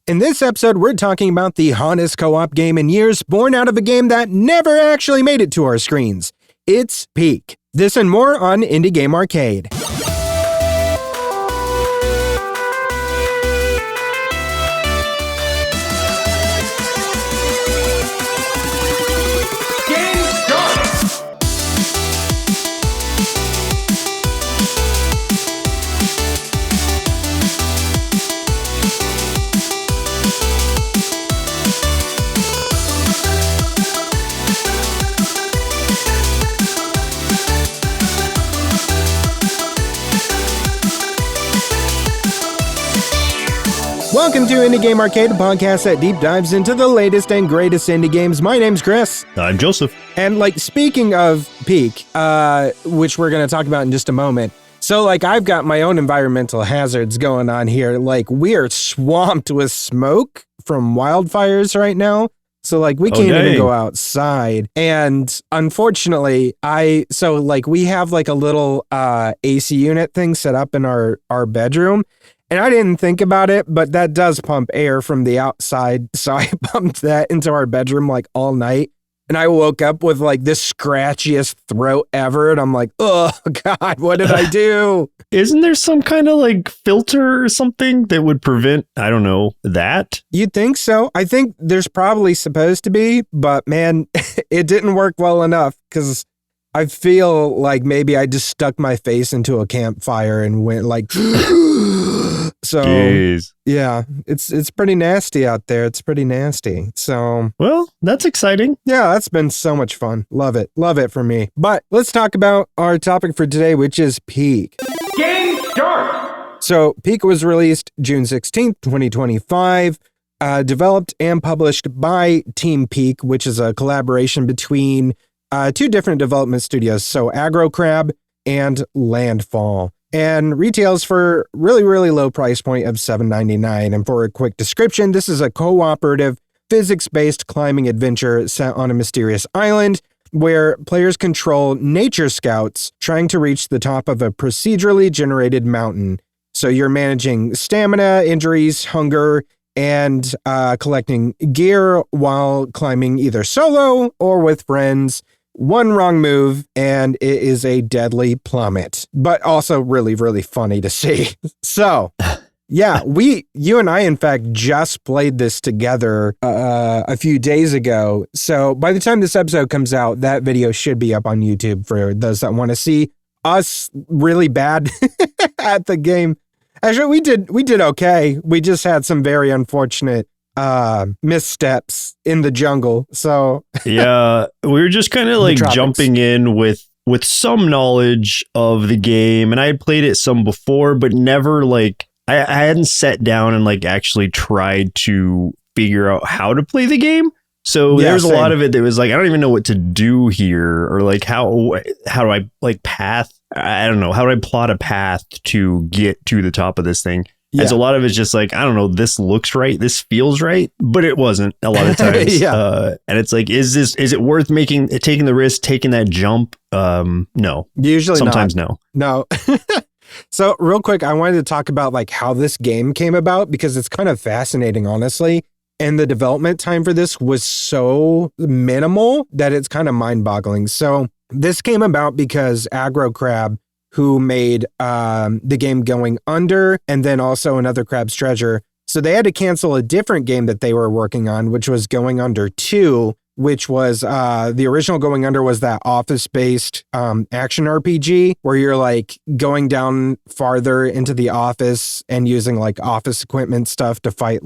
In this episode, we're talking about the hottest co-op game in years, born out of a game that never actually made it to our screens. It's Peak. This and more on Indie Game Arcade. Welcome to Indie Game Arcade, a podcast that deep dives into the latest and greatest indie games. My name's Chris. I'm Joseph. And speaking of Peak, which we're going to talk about in just a moment. So I've got my own environmental hazards going on here. We are swamped with smoke from wildfires right now. So we can't even go outside. And unfortunately, we have a little AC unit thing set up in our bedroom. And I didn't think about it, but that does pump air from the outside. So I pumped that into our bedroom all night. And I woke up with the scratchiest throat ever. And I'm like, oh, God, what did I do? Isn't there some kind of filter or something that would prevent, I don't know, that? You'd think so. I think there's probably supposed to be, but man, it didn't work well enough because I feel like maybe I just stuck my face into a campfire and went so Jeez. Yeah, it's pretty nasty out there. It's pretty nasty. So, well, that's exciting. Yeah, that's been so much fun. Love it for me. But let's talk about our topic for today, which is Peak. Game start! So Peak was released June 16th, 2025, developed and published by Team Peak, which is a collaboration between two different development studios, so Aggro Crab and Landfall. And retails for really, really low price point of $7.99. And for a quick description, this is a cooperative, physics-based climbing adventure set on a mysterious island where players control nature scouts trying to reach the top of a procedurally generated mountain. So you're managing stamina, injuries, hunger, and collecting gear while climbing either solo or with friends. One wrong move, and it is a deadly plummet, but also really, really funny to see. So, yeah, you and I, in fact, just played this together a few days ago. So by the time this episode comes out, that video should be up on YouTube for those that want to see us really bad at the game. Actually, we did okay. We just had some very unfortunate missteps in the jungle. So yeah, we were just kind of jumping in with some knowledge of the game, and I had played it some before, but never I hadn't sat down and actually tried to figure out how to play the game. So yeah, there's same. a lot of it that was I don't even know what to do here, or how do I path? I don't know, how do I plot a path to get to the top of this thing? Yeah. And so a lot of it's just I don't know, this looks right, this feels right, but it wasn't a lot of times. Yeah. And it's is it worth taking the risk, taking that jump? No. Usually sometimes not. No. So real quick, I wanted to talk about how this game came about, because it's kind of fascinating, honestly. And the development time for this was so minimal that it's kind of mind-boggling. So this came about because Aggro Crab, who made the game Going Under, and then also another Crab's Treasure. So they had to cancel a different game that they were working on, which was Going Under 2, which was the original Going Under was that office-based action RPG where you're going down farther into the office and using office equipment stuff to fight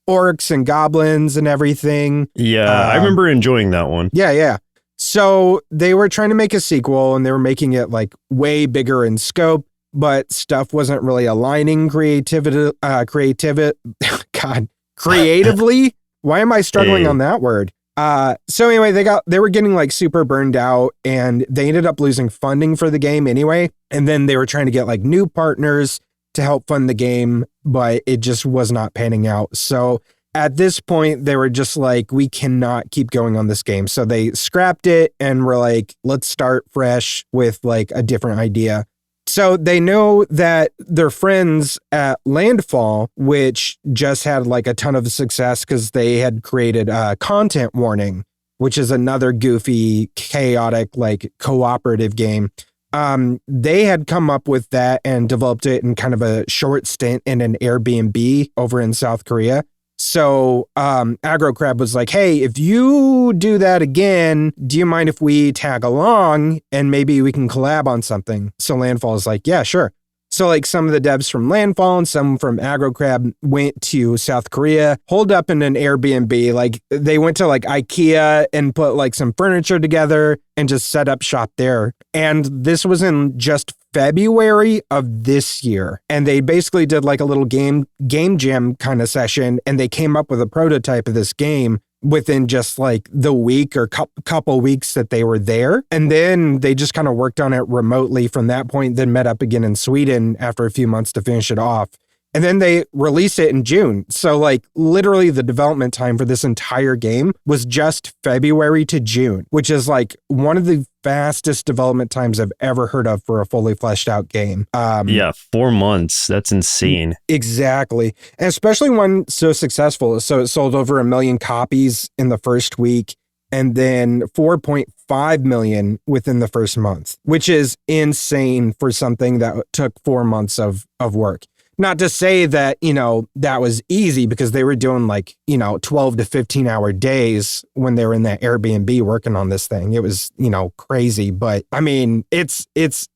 orcs and goblins and everything. Yeah, I remember enjoying that one. Yeah. So they were trying to make a sequel, and they were making it way bigger in scope, but stuff wasn't really aligning creatively. Why am I struggling on that word? So anyway, they were getting super burned out, and they ended up losing funding for the game anyway. And then they were trying to get new partners to help fund the game, but it just was not panning out. So at this point, they were just we cannot keep going on this game. So they scrapped it and were let's start fresh with a different idea. So they know that their friends at Landfall, which just had like a ton of success because they had created Content Warning, which is another goofy, chaotic, like cooperative game. They had come up with that and developed it in kind of a short stint in an Airbnb over in South Korea. So Aggro Crab was like, hey, if you do that again, do you mind if we tag along and maybe we can collab on something? So Landfall is like, yeah, sure. So like some of the devs from Landfall and some from Aggro Crab went to South Korea, holed up in an Airbnb. Like they went to like IGA and put like some furniture together and just set up shop there. And this was in just February of this year. And they basically did like a little game jam kind of session, and they came up with a prototype of this game within just like the week or couple weeks that they were there. And then they just kind of worked on it remotely from that point, then met up again in Sweden after a few months to finish it off. And then they released it in June. So like literally the development time for this entire game was just February to June, which is like one of the fastest development times I've ever heard of for a fully fleshed out game. 4 months. That's insane. Exactly. And especially one so successful. So it sold over 1 million copies in the first week, and then 4.5 million within the first month, which is insane for something that took 4 months of work. Not to say that, that was easy, because they were doing like, 12 to 15 hour days when they were in that Airbnb working on this thing. It was, crazy. But I mean, it's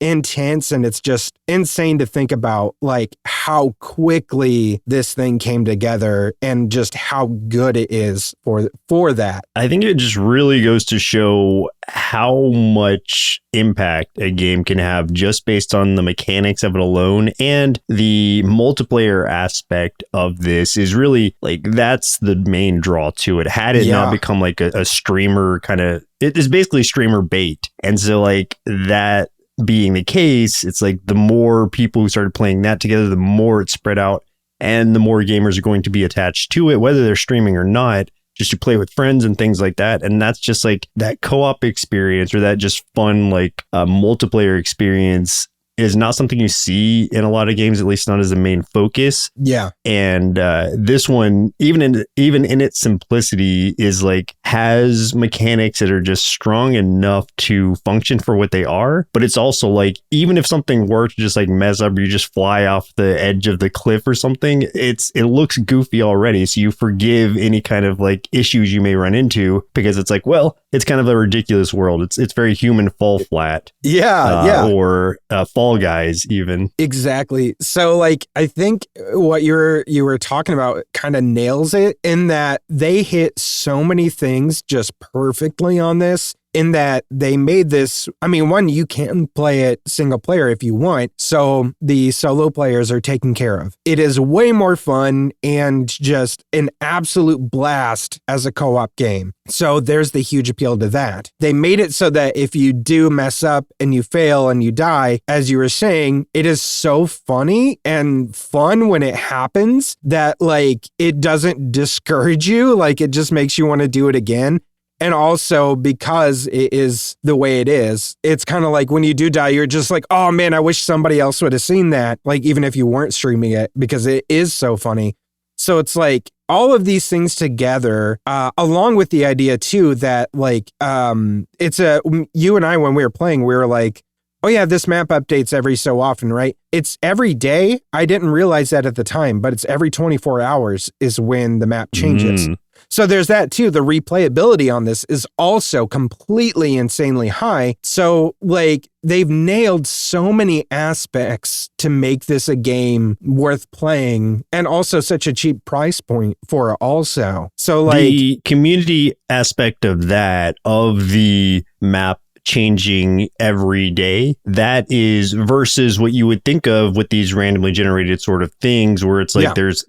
intense, and it's just insane to think about like how quickly this thing came together and just how good it is for that. I think it just really goes to show how much impact a game can have just based on the mechanics of it alone. And the multiplayer aspect of this is really like, that's the main draw to it. Had it not become like a streamer kind of, it is basically streamer bait. And so like that being the case, it's like the more people who started playing that together, the more it spread out, and the more gamers are going to be attached to it, whether they're streaming or not, just to play with friends and things like that. And that's just like that co-op experience, or that just fun, like multiplayer experience, is not something you see in a lot of games, at least not as a main focus. Yeah. And this one, even in its simplicity, is like has mechanics that are just strong enough to function for what they are. But it's also like, even if something were to just like mess up, or you just fly off the edge of the cliff or something, it looks goofy already. So you forgive any kind of like issues you may run into, because it's like, well, it's kind of a ridiculous world. It's very human fall flat. Or Fall Guys even. Exactly. So like, I think what you were talking about kind of nails it, in that they hit so many things just perfectly on this, in that they made this, I mean, one, you can play it single player if you want, so the solo players are taken care of. It is way more fun and just an absolute blast as a co-op game. So there's the huge appeal to that. They made it so that if you do mess up and you fail and you die, as you were saying, it is so funny and fun when it happens that like it doesn't discourage you. Like it just makes you want to do it again. And also, because it is the way it is, it's kind of like when you do die, you're just like, oh man, I wish somebody else would have seen that. Like, even if you weren't streaming it, because it is so funny. So it's like all of these things together, along with the idea too, that like, you and I, when we were playing, we were like, oh yeah, this map updates every so often, right? It's every day. I didn't realize that at the time, but it's every 24 hours is when the map changes. So there's that too. The replayability on this is also completely insanely high. So like they've nailed so many aspects to make this a game worth playing, and also such a cheap price point for it also. So like the community aspect of the map changing every day, that is versus what you would think of with these randomly generated sort of things, where it's like there's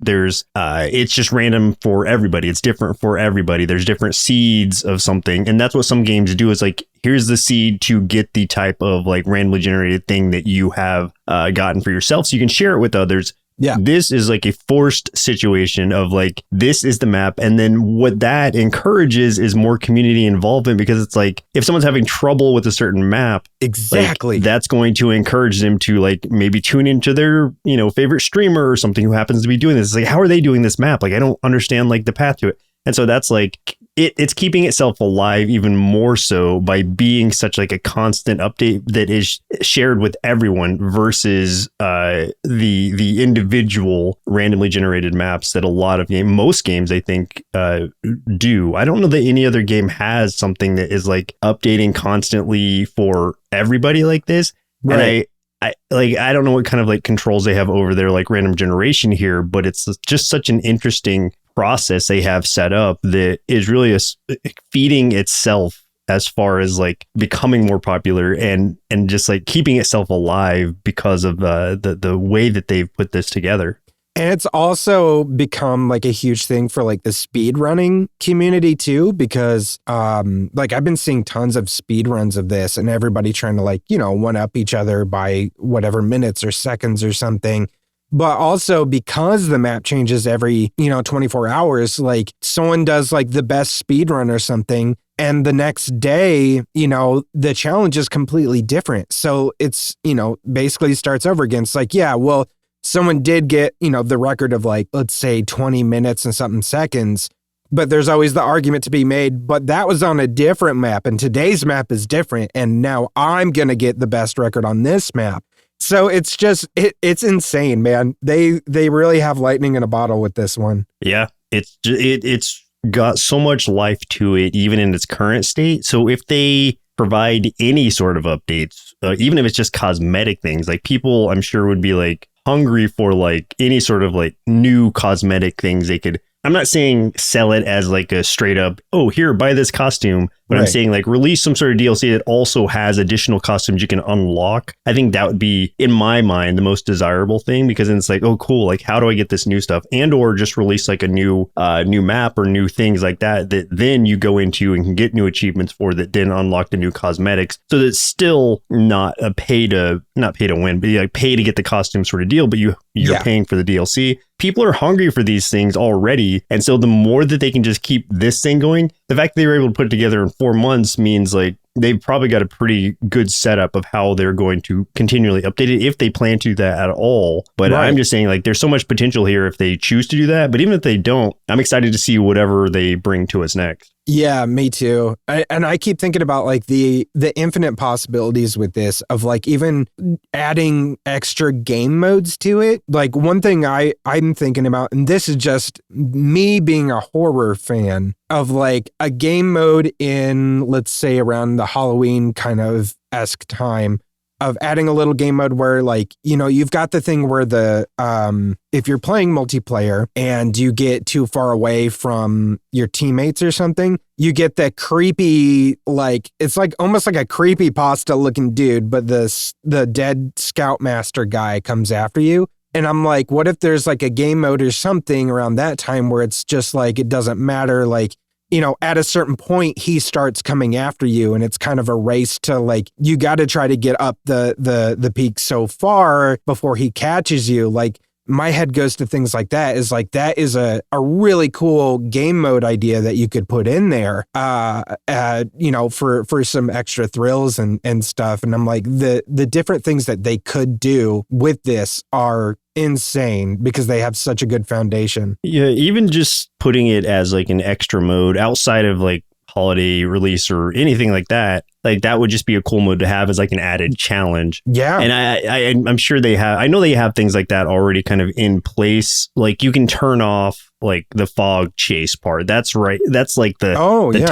it's just random for everybody. It's different for everybody. There's different seeds of something, and that's what some games do. Is like, here's the seed to get the type of like randomly generated thing that you have gotten for yourself, so you can share it with others. Yeah. This is like a forced situation of like, this is the map. And then what that encourages is more community involvement, because it's like, if someone's having trouble with a certain map, exactly, like, that's going to encourage them to like maybe tune into their, favorite streamer or something who happens to be doing this. It's like, how are they doing this map? Like, I don't understand like the path to it. And so that's like, it's keeping itself alive even more so by being such like a constant update that is shared with everyone versus the individual randomly generated maps that a lot of most games I think do. I don't know that any other game has something that is like updating constantly for everybody like this. Right. And I don't know what kind of like controls they have over their like random generation here, but it's just such an interesting process they have set up that is really feeding itself as far as like becoming more popular and just like keeping itself alive because of the way that they've put this together. And it's also become like a huge thing for like the speed running community too, because like I've been seeing tons of speed runs of this and everybody trying to like, one up each other by whatever minutes or seconds or something. But also because the map changes every, 24 hours, like someone does like the best speed run or something, and the next day, the challenge is completely different. So it's, basically starts over again. It's like, yeah, well, someone did get, the record of like, let's say 20 minutes and something seconds, but there's always the argument to be made, but that was on a different map and today's map is different. And now I'm going to get the best record on this map. So it's just, it's insane, man. They really have lightning in a bottle with this one. Yeah, it's got so much life to it, even in its current state. So if they provide any sort of updates, even if it's just cosmetic things, like people, I'm sure would be like hungry for like any sort of like new cosmetic things they could. I'm not saying sell it as like a straight up, oh, here, buy this costume. But right. I'm saying like release some sort of DLC that also has additional costumes you can unlock. I think that would be, in my mind, the most desirable thing, because then it's like, oh, cool. Like, how do I get this new stuff? And or just release like a new map or new things like that then you go into and can get new achievements for that then unlock the new cosmetics. So that's still not a not pay to win, but like pay to get the costume sort of deal. But you're paying for the DLC. People are hungry for these things already. And so the more that they can just keep this thing going, the fact that they were able to put it together in 4 months means like they've probably got a pretty good setup of how they're going to continually update it, if they plan to do that at all. But right. I'm just saying like there's so much potential here if they choose to do that. But even if they don't, I'm excited to see whatever they bring to us next. Yeah, me too. I keep thinking about like the infinite possibilities with this, of like even adding extra game modes to it. Like one thing I'm thinking about, and this is just me being a horror fan, of like a game mode in, let's say, around the Halloween kind of esque time, of adding a little game mode where like, you've got the thing where if you're playing multiplayer and you get too far away from your teammates or something, you get that creepy, like, it's like almost like a creepypasta looking dude, but the dead Scoutmaster guy comes after you. And I'm like, what if there's like a game mode or something around that time where it's just like, it doesn't matter, like, at a certain point, he starts coming after you, and it's kind of a race to like, you got to try to get up the peak so far before he catches you. Like, my head goes to things like that, is like, that is a really cool game mode idea that you could put in there, for some extra thrills and stuff. And I'm like, the different things that they could do with this are insane because they have such a good foundation. Yeah, even just putting it as like an extra mode outside of like holiday release or anything like that would just be a cool mode to have as like an added challenge. Yeah. And I'm sure I know they have things like that already kind of in place. Like you can turn off like the fog chase part. That's right. That's like the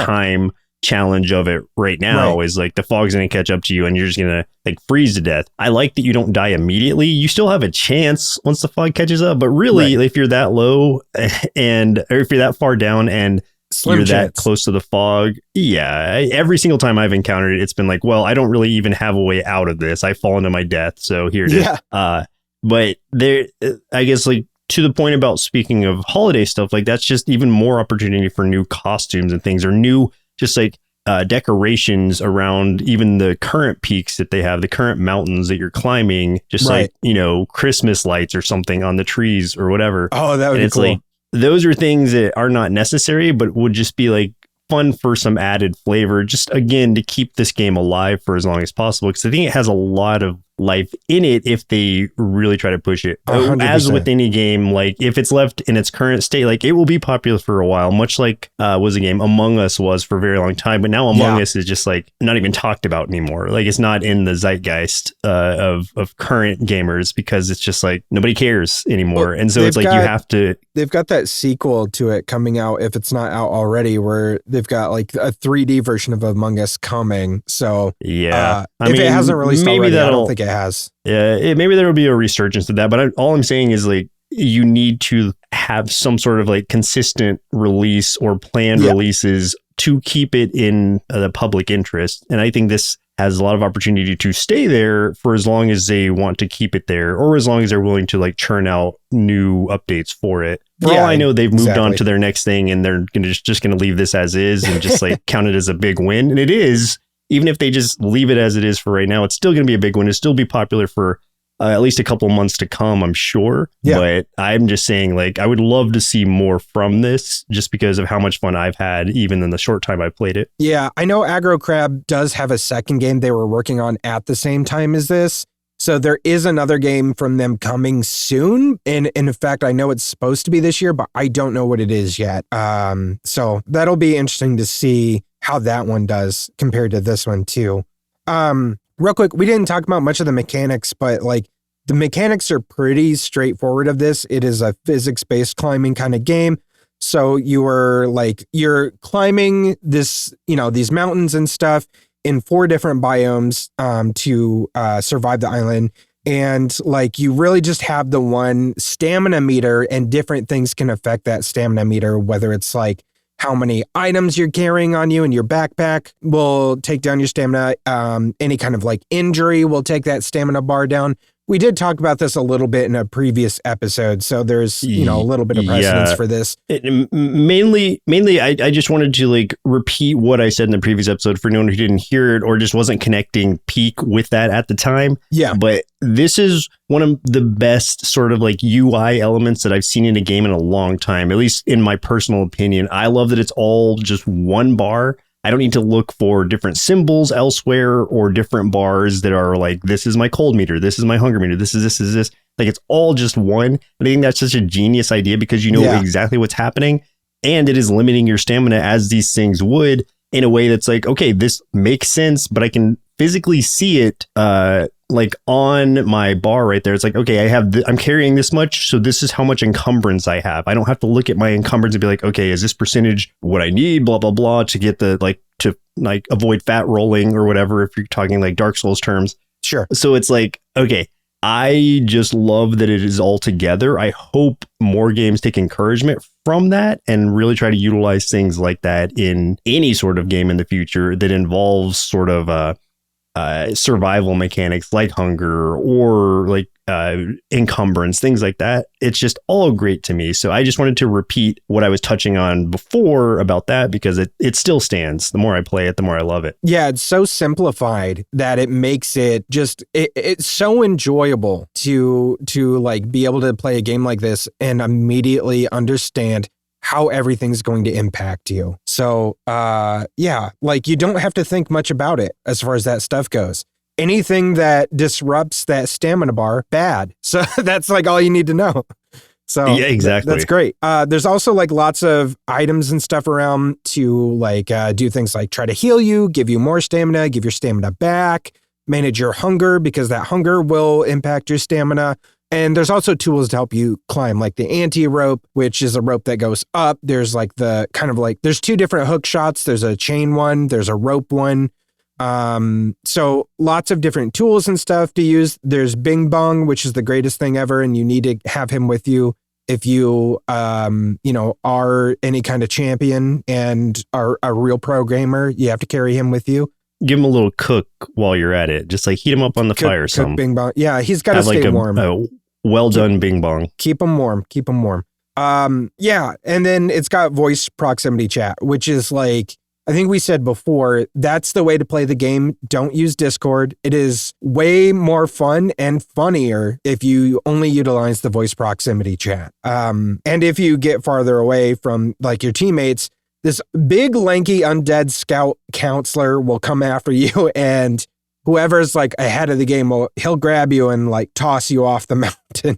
time challenge of it right now, is like the fog's going to catch up to you and you're just going to like freeze to death. I like that you don't die immediately. You still have a chance once the fog catches up, but really if you're that low or if you're that far down and you're that close to the fog. Yeah. Every single time I've encountered it, it's been like, well, I don't really even have a way out of this. I fall into my death. So here it is. But there, I guess like to the point about speaking of holiday stuff, like that's just even more opportunity for new costumes and things, or new, just like decorations around even the current peaks that they have, the current mountains that you're climbing, just Right. like, you know, Christmas lights or something on the trees or whatever. Oh, that would And be it's cool. like, those are things that are not necessary, but would just be like fun for some added flavor, just again to keep this game alive for as long as possible, because I think it has a lot of life in it if they really try to push it. 100%. As with any game, like if it's left in its current state, like it will be popular for a while, much like was a game Among Us was for a very long time, but now Among Us is just like not even talked about anymore. Like it's not in the zeitgeist of current gamers, because it's just like nobody cares anymore. And so it's like you have to. They've got that sequel to it coming out, if it's not out already, where they've got like a 3D version of Among Us coming. So yeah, if it hasn't released already, I don't think it has. Yeah, maybe there will be a resurgence of that, but all I'm saying is like you need to have some sort of like consistent release or planned releases to keep it in the public interest. And I think this has a lot of opportunity to stay there for as long as they want to keep it there, or as long as they're willing to like churn out new updates for it. For all I know, they've moved on to their next thing, and they're just going to leave this as is and just like count it as a big win. And it is. Even if they just leave it as it is for right now, it's still going to be a big one. It'll still be popular for at least a couple of months to come, I'm sure. Yeah. But I'm just saying, like, I would love to see more from this just because of how much fun I've had, even in the short time I played it. Yeah, I know Aggro Crab does have a second game they were working on at the same time as this. So there is another game from them coming soon. And in fact, I know it's supposed to be this year, but I don't know what it is yet. So that'll be interesting to see how that one does compared to this one too. Real quick, we didn't talk about much of the mechanics, but like the mechanics are pretty straightforward of this. It is a physics-based climbing kind of game. So you're climbing this, these mountains and stuff in 4 different biomes to survive the island. And like you really just have the one stamina meter, and different things can affect that stamina meter, whether it's like how many items you're carrying on you in your backpack will take down your stamina. Any kind of like injury will take that stamina bar down. We did talk about this a little bit in a previous episode, so there's a little bit of precedence for this. Mainly, I just wanted to like repeat what I said in the previous episode for anyone who didn't hear it or just wasn't connecting Peak with that at the time. Yeah, but this is one of the best sort of like UI elements that I've seen in a game in a long time, at least in my personal opinion. I love that it's all just one bar. I don't need to look for different symbols elsewhere or different bars that are like, this is my cold meter, this is my hunger meter, this is this. Like it's all just one. And I think that's such a genius idea because you know exactly what's happening, and it is limiting your stamina as these things would in a way that's like, okay, this makes sense, but I can physically see it like on my bar right there. It's like, okay, I'm carrying this much, so this is how much encumbrance I have. I don't have to look at my encumbrance and be like, okay, is this percentage what I need, blah blah blah, to get the to avoid fat rolling or whatever, if you're talking like Dark Souls terms. Sure. So it's like, okay, I just love that it is all together. I hope more games take encouragement from that and really try to utilize things like that in any sort of game in the future that involves sort of survival mechanics like hunger or like encumbrance, things like that. It's just all great to me. So I just wanted to repeat what I was touching on before about that, because it still stands. The more I play it, the more I love it. Yeah, it's so simplified that it makes it just it's so enjoyable to like be able to play a game like this and immediately understand how everything's going to impact you. So, like you don't have to think much about it as far as that stuff goes. Anything that disrupts that stamina bar, bad. So that's like all you need to know. So yeah, exactly. That's great. There's also like lots of items and stuff around to like do things like try to heal you, give you more stamina, give your stamina back, manage your hunger because that hunger will impact your stamina. And there's also tools to help you climb, like the anti-rope, which is a rope that goes up. There's like the kind of like, there's 2 different hook shots. There's a chain one, there's a rope one. So lots of different tools and stuff to use. There's Bing Bong, which is the greatest thing ever. And you need to have him with you if you, are any kind of champion and are a real pro gamer. You have to carry him with you. Give him a little cook while you're at it. Just like heat him up on the fire or something. Bing Bong. Yeah, he's got to stay warm. Well done, Bing Bong. Keep him warm. And then it's got voice proximity chat, which is like I think we said before, that's the way to play the game. Don't use Discord. It is way more fun and funnier if you only utilize the voice proximity chat. And if you get farther away from like your teammates, this big, lanky, undead scout counselor will come after you, and whoever's like ahead of the game, he'll grab you and like toss you off the mountain.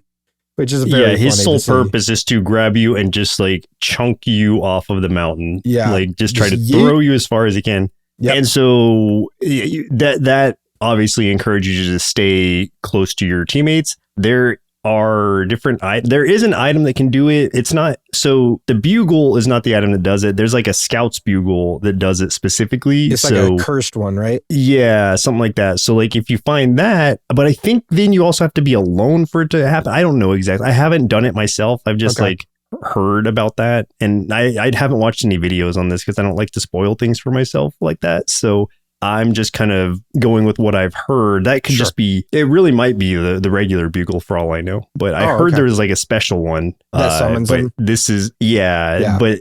Which is very his sole purpose is to grab you and just like chunk you off of the mountain. Yeah. Like just try to throw you as far as he can. Yep. And so that obviously encourages you to stay close to your teammates. There is an item that can do it. It's not, so the bugle is not the item that does it. There's like a scout's bugle that does it specifically. It's like a cursed one, right? Yeah, something like that. So like if you find that, but I think then you also have to be alone for it to happen. I don't know exactly. I haven't done it myself. I've just like heard about that. And I haven't watched any videos on this because I don't like to spoil things for myself like that. So I'm just kind of going with what I've heard. That could just be, it really might be the regular bugle for all I know. But I heard there was like a special one. That summons him. This is, but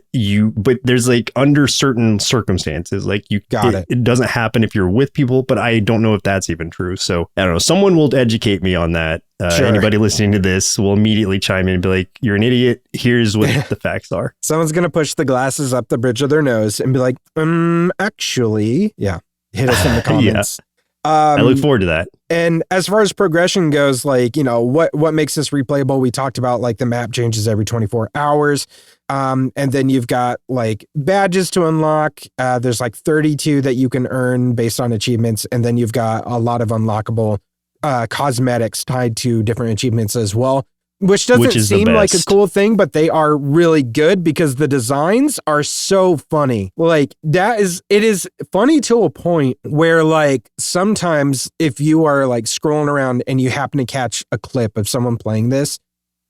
there's like under certain circumstances, like it doesn't happen if you're with people, but I don't know if that's even true. So I don't know. Someone will educate me on that. Anybody listening to this will immediately chime in and be like, you're an idiot. Here's what the facts are. Someone's going to push the glasses up the bridge of their nose and be like, actually, hit us in the comments. I look forward to that. And as far as progression goes, like, you know, what makes this replayable? We talked about like the map changes every 24 hours. And then you've got like badges to unlock. There's like 32 that you can earn based on achievements. And then you've got a lot of unlockable cosmetics tied to different achievements as well. Which doesn't seem like a cool thing, but they are really good because the designs are so funny. Like it is funny to a point where like sometimes if you are like scrolling around and you happen to catch a clip of someone playing this,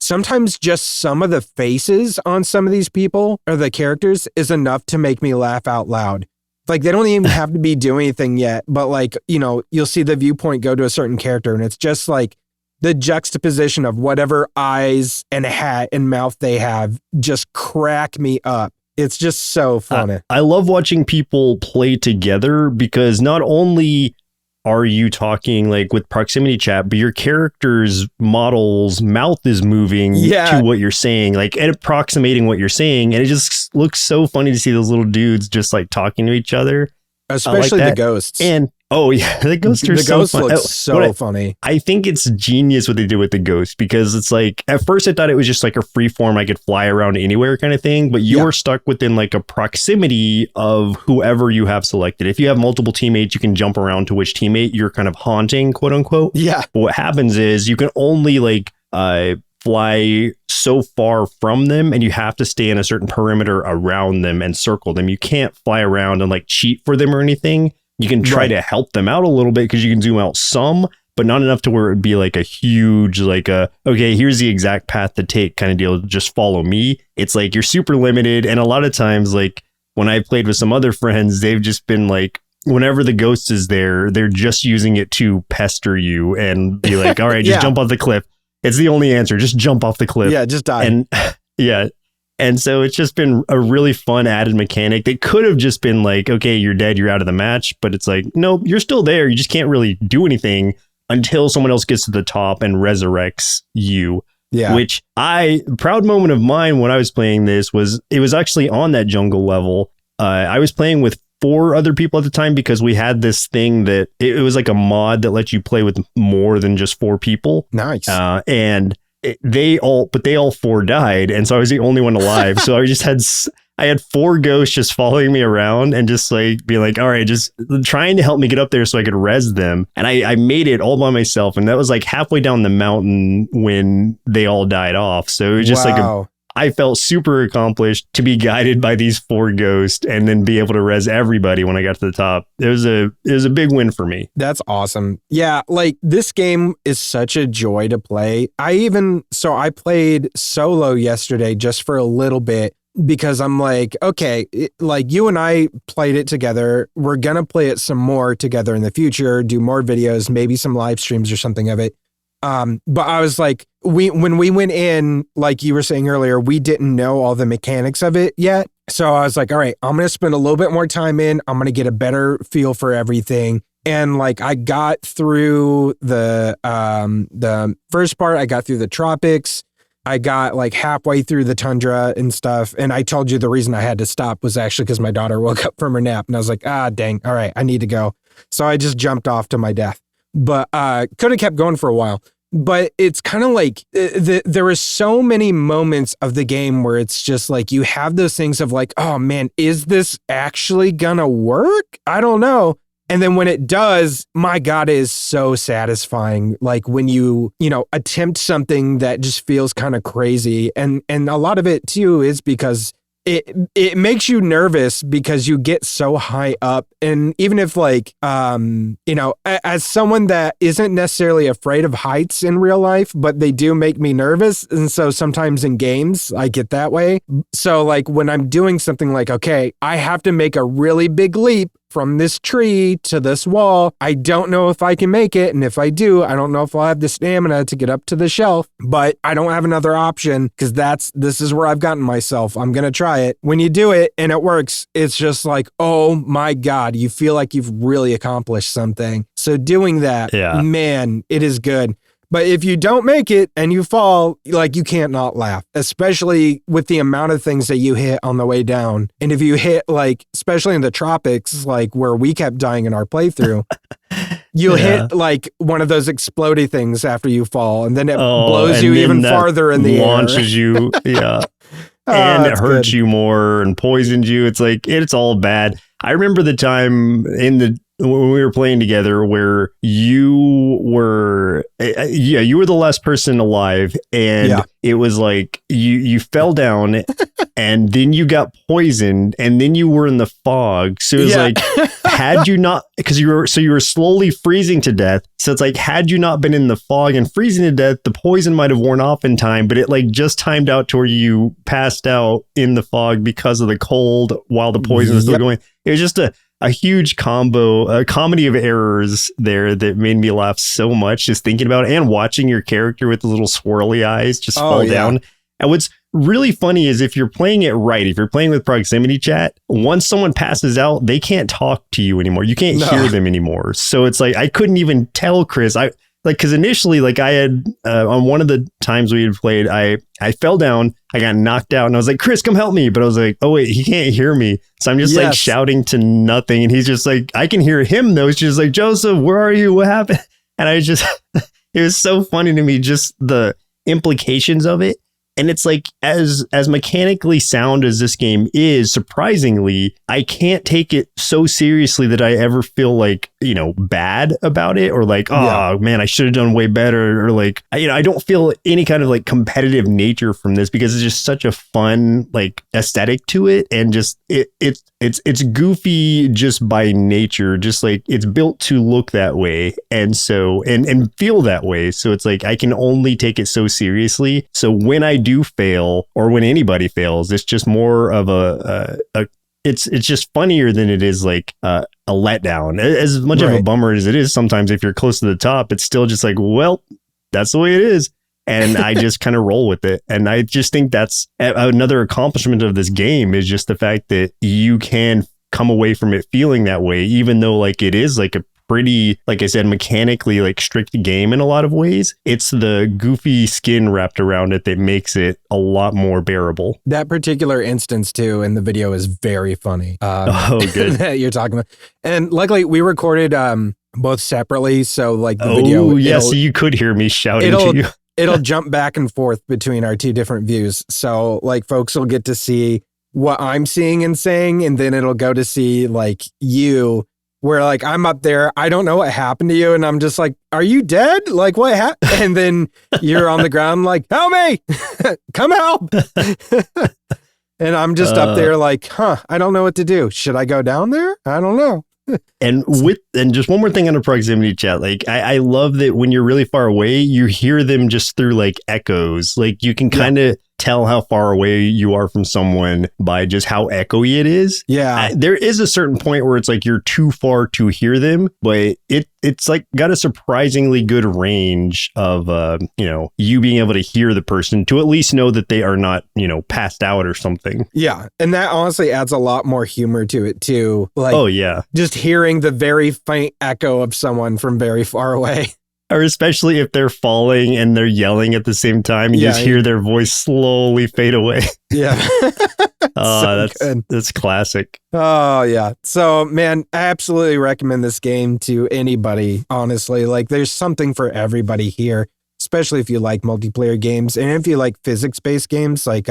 sometimes just some of the faces on some of these people or the characters is enough to make me laugh out loud. Like they don't even have to be doing anything yet, but like, you know, you'll see the viewpoint go to a certain character and it's just like, the juxtaposition of whatever eyes and hat and mouth they have just crack me up. It's just so funny. I love watching people play together because not only are you talking like with proximity chat, but your character's model's mouth is moving to what you're saying, like and approximating what you're saying. And it just looks so funny to see those little dudes just like talking to each other. Especially the ghosts. And the ghosts are so fun. Look so funny. I think it's genius what they did with the ghost because it's like at first I thought it was just like a free form I could fly around anywhere kind of thing, but you're stuck within like a proximity of whoever you have selected. If you have multiple teammates, you can jump around to which teammate you're kind of haunting, quote unquote. Yeah. But what happens is you can only like fly so far from them and you have to stay in a certain perimeter around them and circle them. You can't fly around and like cheat for them or anything. You can try to help them out a little bit because you can zoom out some, but not enough to where it'd be like a huge, like okay, here's the exact path to take kind of deal. Just follow me. It's like you're super limited. And a lot of times, like when I played with some other friends, they've just been like, whenever the ghost is there, they're just using it to pester you and be like, all right, just jump off the cliff. It's the only answer. Just jump off the cliff. Yeah, just die. And And so it's just been a really fun added mechanic that could have just been like, okay, you're dead, you're out of the match. But it's like, no, you're still there. You just can't really do anything until someone else gets to the top and resurrects you. Yeah. Which proud moment of mine when I was playing this was it was actually on that jungle level. I was playing with 4 other people at the time because we had this thing that it was like a mod that let you play with more than just 4 people. Nice. They all 4 died, and so I was the only one alive. So I had 4 ghosts just following me around and just like being like, all right, just trying to help me get up there so I could res them. And I made it all by myself, and that was like halfway down the mountain when they all died off. So it was just I felt super accomplished to be guided by these 4 ghosts and then be able to res everybody when I got to the top. It was a big win for me. That's awesome. Yeah, like this game is such a joy to play. I played solo yesterday just for a little bit because I'm like, okay, like you and I played it together. We're going to play it some more together in the future, do more videos, maybe some live streams or something of it. But I was like, when we went in, like you were saying earlier, we didn't know all the mechanics of it yet. So I was like, all right, I'm going to spend a little bit more time in. I'm going to get a better feel for everything. And like I got through the first part, I got through the tropics. I got like halfway through the tundra and stuff. And I told you the reason I had to stop was actually because my daughter woke up from her nap. And I was like, dang. All right, I need to go. So I just jumped off to my death. But could have kept going for a while. But it's kind of like there are so many moments of the game where it's just like you have those things of like, oh man, is this actually gonna work? I don't know. And then when it does, my God, it is so satisfying. Like when you attempt something that just feels kind of crazy. And a lot of it too is because it makes you nervous because you get so high up. And even if like, as someone that isn't necessarily afraid of heights in real life, but they do make me nervous. And so sometimes in games, I get that way. So like when I'm doing something like, okay, I have to make a really big leap from this tree to this wall. I don't know if I can make it. And if I do, I don't know if I'll have the stamina to get up to the shelf, but I don't have another option because this is where I've gotten myself. I'm going to try it. When you do it and it works, it's just like, oh my God, you feel like you've really accomplished something. So doing that, man, it is good. But if you don't make it and you fall, like you can't not laugh, especially with the amount of things that you hit on the way down. And if you hit like, especially in the tropics, like where we kept dying in our playthrough, you'll hit like one of those explodey things after you fall. And then it blows you even farther in the air. Launches you. Yeah. And it hurts you more and poisons you. It's like, it's all bad. I remember the time when we were playing together where you were the last person alive, and it was like you fell down and then you got poisoned and then you were in the fog. So it was like, had you not, because you were slowly freezing to death. So it's like, had you not been in the fog and freezing to death, the poison might have worn off in time, but it like just timed out to where you passed out in the fog because of the cold while the poison was still going. It was just a huge a comedy of errors there that made me laugh so much just thinking about it and watching your character with the little swirly eyes just fall down. And what's really funny is if you're playing it right, if you're playing with proximity chat, once someone passes out, they can't talk to you anymore. You can't hear them anymore. So it's like, I couldn't even tell Chris. Because initially, like I had on one of the times we had played, I fell down, I got knocked out, and I was like, Chris, come help me. But I was like, oh wait, he can't hear me. So I'm just like shouting to nothing. And he's just like, I can hear him though. It's just like, Joseph, where are you? What happened? And I just, it was so funny to me, just the implications of it. And it's like, as mechanically sound as this game is, surprisingly, I can't take it so seriously that I ever feel like, bad about it, or like, man, I should have done way better. Or like, I don't feel any kind of like competitive nature from this because it's just such a fun, like aesthetic to it. And just it's goofy just by nature, just like it's built to look that way. And so, and feel that way. So it's like, I can only take it so seriously. So when I do fail, or when anybody fails, it's just more of it's just funnier than it is like a letdown. As much of a bummer as it is sometimes, if you're close to the top, it's still just like, well, that's the way it is. And I just kind of roll with it. And I just think that's another accomplishment of this game, is just the fact that you can come away from it feeling that way, even though like it is like a pretty, like I said, mechanically like strict game in a lot of ways. It's the goofy skin wrapped around it that makes it a lot more bearable. That particular instance too in the video is very funny. Good. That you're talking about. And luckily we recorded both separately, so like the video. Oh yeah, so you could hear me shouting to you. It'll jump back and forth between our two different views. So like folks will get to see what I'm seeing and saying, and then it'll go to see like you, where like I'm up there, I don't know what happened to you, and I'm just like, are you dead? Like what happened? And then you're on the ground like, help me, come help. And I'm just up there like, I don't know what to do. Should I go down there? I don't know. And just one more thing on the proximity chat, like I love that when you're really far away, you hear them just through like echoes. Like you can kind of tell how far away you are from someone by just how echoey it is. Yeah. There is a certain point where it's like you're too far to hear them, but it's like got a surprisingly good range of, you being able to hear the person to at least know that they are not, passed out or something. Yeah. And that honestly adds a lot more humor to it too. Like, oh, yeah. Just hearing the very faint echo of someone from very far away. Or especially if they're falling and they're yelling at the same time, you just hear their voice slowly fade away. Yeah. That's classic. Oh, yeah. So, man, I absolutely recommend this game to anybody, honestly. Like, there's something for everybody here, especially if you like multiplayer games. And if you like physics-based games, like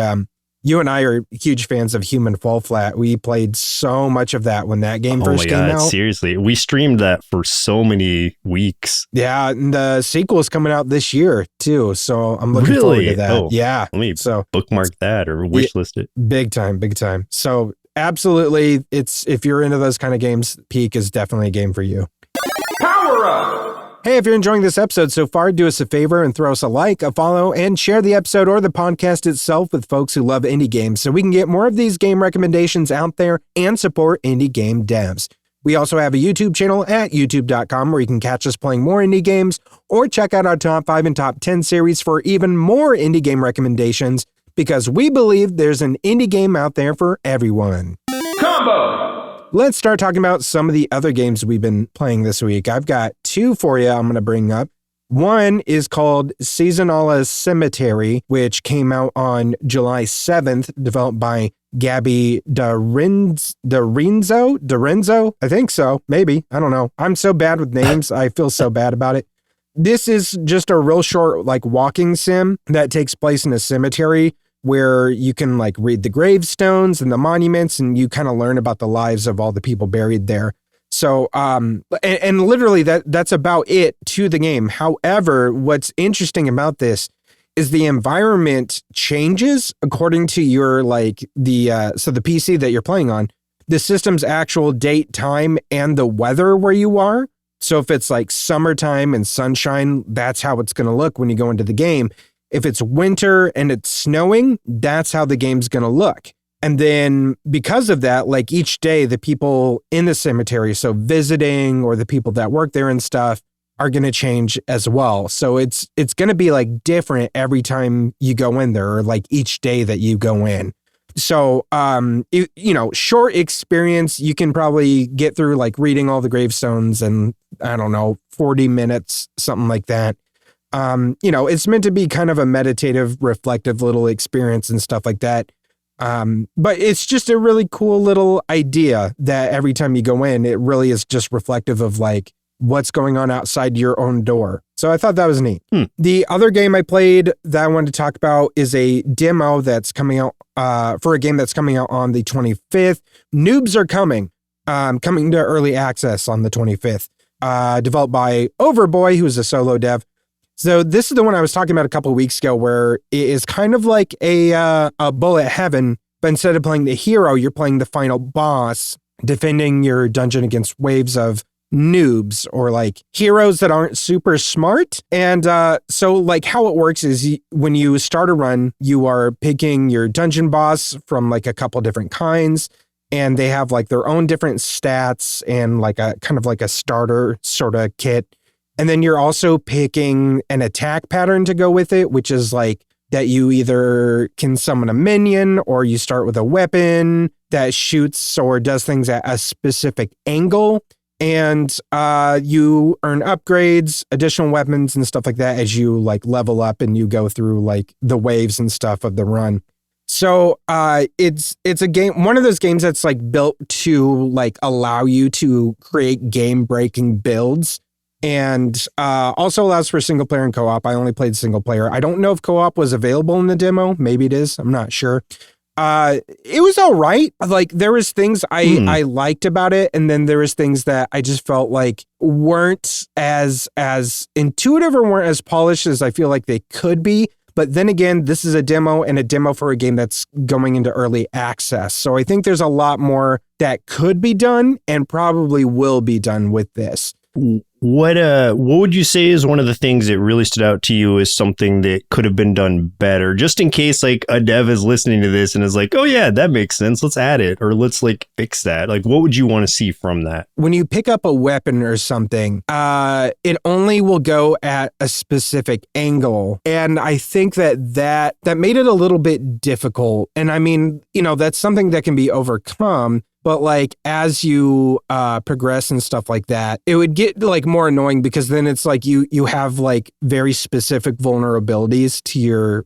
you and I are huge fans of Human Fall Flat. We played so much of that when that game first came out. Seriously. We streamed that for so many weeks. Yeah, and the sequel is coming out this year, too. So I'm looking forward to that. Oh, yeah. Let me bookmark that or wishlist it. Big time, big time. So absolutely, if you're into those kind of games, Peak is definitely a game for you. Power up! Hey, if you're enjoying this episode so far, do us a favor and throw us a like, a follow, and share the episode or the podcast itself with folks who love indie games so we can get more of these game recommendations out there and support indie game devs. We also have a YouTube channel at youtube.com where you can catch us playing more indie games or check out our top 5 and top 10 series for even more indie game recommendations because we believe there's an indie game out there for everyone. Combo! Let's start talking about some of the other games we've been playing this week. I've got 2 for you I'm going to bring up. One is called Seasonala Cemetery, which came out on July 7th, developed by Gabby D'Renzo? I think so. Maybe. I don't know. I'm so bad with names. I feel so bad about it. This is just a real short, walking sim that takes place in a cemetery where you can read the gravestones and the monuments and you kind of learn about the lives of all the people buried there. So, and literally that's about it to the game. However, what's interesting about this is the environment changes according to your, the PC that you're playing on, the system's actual date, time, and the weather where you are. So if it's summertime and sunshine, that's how it's going to look when you go into the game. If it's winter and it's snowing, that's how the game's going to look. And then because of that, each day, the people in the cemetery, so visiting or the people that work there and stuff, are going to change as well. So it's going to be different every time you go in there or each day that you go in. So, short experience, you can probably get through reading all the gravestones in, 40 minutes, something like that. It's meant to be kind of a meditative, reflective little experience and stuff like that. But it's just a really cool little idea that every time you go in, it really is just reflective of what's going on outside your own door. So I thought that was neat. The other game I played that I wanted to talk about is a demo that's coming out for a game that's coming out on the 25th. Noobs Are Coming, coming to early access on the 25th, developed by Overboy, who's a solo dev. So this is the one I was talking about a couple of weeks ago where it is kind of like a bullet heaven, but instead of playing the hero, you're playing the final boss, defending your dungeon against waves of noobs or heroes that aren't super smart. And so how it works is when you start a run, you are picking your dungeon boss from a couple different kinds, and they have their own different stats and a kind of a starter sort of kit. And then you're also picking an attack pattern to go with it, which is that you either can summon a minion or you start with a weapon that shoots or does things at a specific angle. And you earn upgrades, additional weapons and stuff like that as you level up and you go through the waves and stuff of the run. So it's a game, one of those games that's built to allow you to create game-breaking builds. And also allows for single player and co-op. I only played single player. I don't know if co-op was available in the demo. Maybe it is. I'm not sure. It was all right. There was things I liked about it, and then there was things that I just felt weren't as intuitive or weren't as polished as I feel they could be. But then again, this is a demo and a demo for a game that's going into early access. So I think there's a lot more that could be done and probably will be done with this. what would you say is one of the things that really stood out to you as something that could have been done better, just in case like a dev is listening to this and is like, oh yeah, that makes sense, let's add it, or let's like fix that? Like, what would you want to see from that? When you pick up a weapon or something, it only will go at a specific angle, and I think that made it a little bit difficult. And I mean, that's something that can be overcome. But like as you progress and stuff like that, it would get like more annoying, because then it's like you have like very specific vulnerabilities to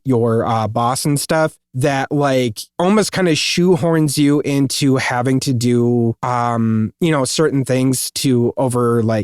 your boss and stuff that like almost kind of shoehorns you into having to do certain things to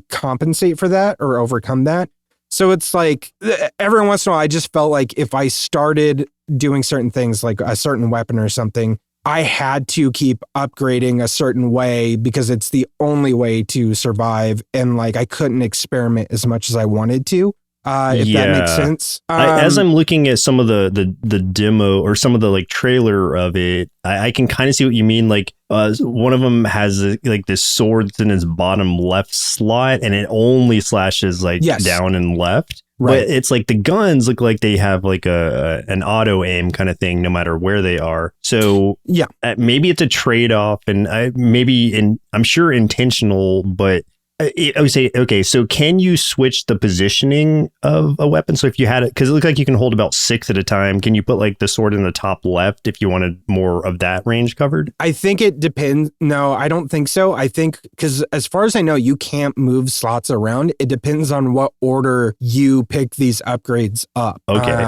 compensate for that or overcome that. So it's like every once in a while, I just felt like if I started doing certain things, like a certain weapon or something, I had to keep upgrading a certain way because it's the only way to survive. And like, I couldn't experiment as much as I wanted to, if that makes sense. As I'm looking at some of the demo or some of the like trailer of it, I can kind of see what you mean. Like one of them has like this sword in its bottom left slot, and it only slashes like down and left. Right. But it's like the guns look like they have like an auto aim kind of thing, no matter where they are. So yeah, maybe it's a trade off, and I'm sure intentional, but I would say, okay, so can you switch the positioning of a weapon? So if you had it, because it looks like you can hold about 6 at a time, can you put like the sword in the top left if you wanted more of that range covered? I think it depends. No, I don't think so. I think because as far as I know, you can't move slots around. It depends on what order you pick these upgrades up. Okay.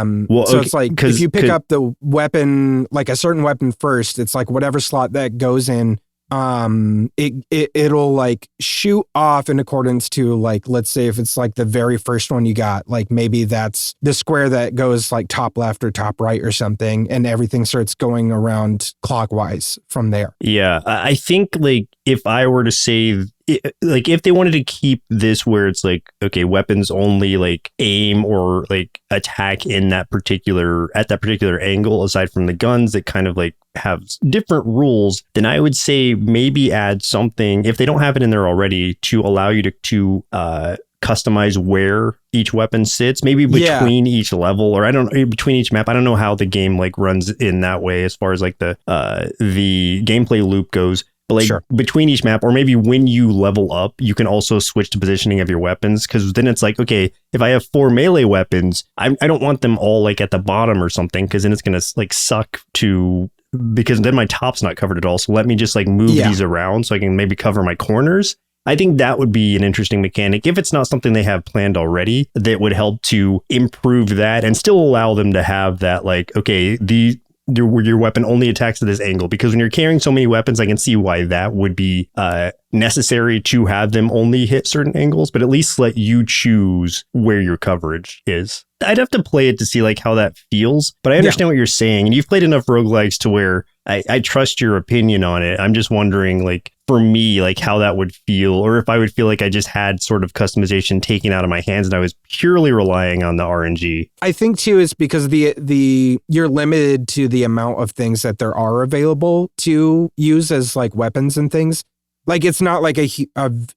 So it's like if you pick up the weapon, like a certain weapon first, it's like whatever slot that goes in. It'll like shoot off in accordance to like, let's say if it's like the very first one you got, like maybe that's the square that goes like top left or top right or something, and everything starts going around clockwise from there. Yeah, I think like if I were to say, like if they wanted to keep this where it's like, okay, weapons only like aim or like attack at that particular angle, aside from the guns that kind of like have different rules, then I would say maybe add something, if they don't have it in there already, to allow you to customize where each weapon sits, maybe between each level, or I don't know, between each map. I don't know how the game like runs in that way as far as like the gameplay loop goes. But like between each map, or maybe when you level up, you can also switch the positioning of your weapons, because then it's like, okay, if I have 4 melee weapons, I don't want them all like at the bottom or something, because then it's going to like suck because then my top's not covered at all. So let me just like move these around so I can maybe cover my corners. I think that would be an interesting mechanic, if it's not something they have planned already, that would help to improve that and still allow them to have that like, okay, your weapon only attacks at this angle, because when you're carrying so many weapons, I can see why that would be necessary to have them only hit certain angles, but at least let you choose where your coverage is. I'd have to play it to see like how that feels, but I understand what you're saying, and you've played enough roguelikes to where I trust your opinion on it. I'm just wondering, like, for me, like how that would feel, or if I would feel like I just had sort of customization taken out of my hands and I was purely relying on the RNG. I think too is because you're limited to the amount of things that there are available to use as like weapons and things. Like it's not like a